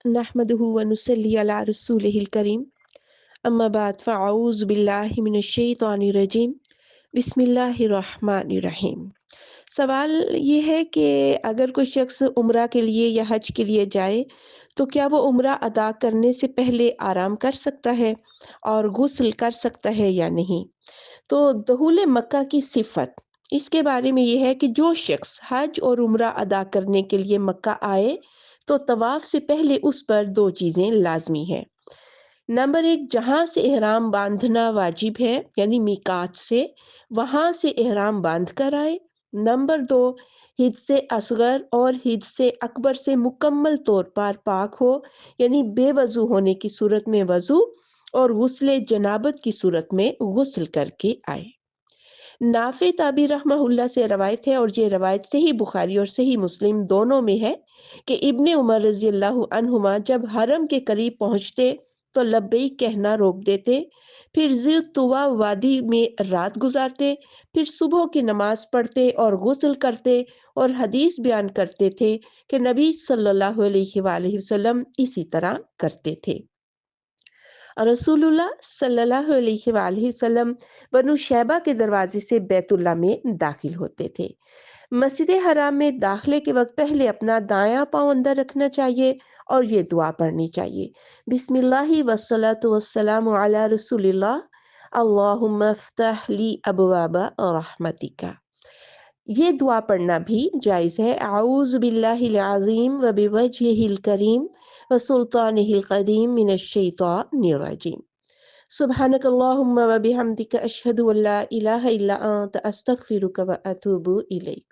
नहमदुहु व नुसल्ली अला रसूलिहिल करीम अम्मा बाद फ़अऊज़ु बिल्लाहि मिनश शैतानिर रजीम बिस्मिल्लाहिर्रहमानिर्रहीम। सवाल ये है कि अगर कोई शख्स उम्रा के लिए या हज के लिए जाए तो क्या वो उम्रा अदा करने से पहले आराम कर सकता है और गुस्ल कर सकता है या नहीं। तो दखूल मक्का की सिफत, इसके बारे में ये है कि जो शख्स हज और उम्रा अदा करने के लिए मक्का आए तो तवाफ से पहले उस पर दो चीज़ें लाजमी हैं। नंबर एक, जहाँ से एहराम बांधना वाजिब है यानी मीकात से, वहाँ से एहराम बांध कर आए। नंबर दो, हिज से असगर और हिज से अकबर से मुकम्मल तौर पर पाक हो यानी बेवजू होने की सूरत में वजू और गुस्ले जनाबत की सूरत में गुस्ल करके आए। नाफे ताबी रहमहुल्लाह से रवायत है और ये रवायत सही बुखारी और सही मुस्लिम दोनों में है कि इब्ने उमर रजी अल्लाह अन्हुमा जब हरम के करीब पहुंचते तो लब्बैक कहना रोक देते, फिर ज़ितुवा वादी में रात गुजारते, फिर सुबह की नमाज पढ़ते और गुस्ल करते और हदीस बयान करते थे कि नबी सल्लल्लाहु अलैहि वसल्लम इसी तरह करते थे। रसूलुल्लाह सल्लल्लाहु अलैहि वसल्लम बनु शैबा के दरवाजे से बैतुल्लाह में दाखिल होते थे। मस्जिद हराम में दाखिले के वक्त पहले अपना दायां पांव अंदर रखना चाहिए और ये दुआ पढ़नी चाहिए, बिस्मिल्लाहि वस्सलातु वस्सलामु अला रसूलिल्लाह अल्लाहुम्मा इफ्तह ली अबवाबा रहमतिका। ये दुआ पढ़ना भी जायज़ है। आऊज़ु बिल्लाहिल अज़ीम व बिवजहिल करीम व सुल्तानिहिल क़दीम मिनश शैतानिर रजीम। सुब्हानकल्लाहुम्मा व बिहम्दिका अशहदु अल्ला इलाहा इल्ला अंत अस्तगफिरुका व अतूबु इलैक।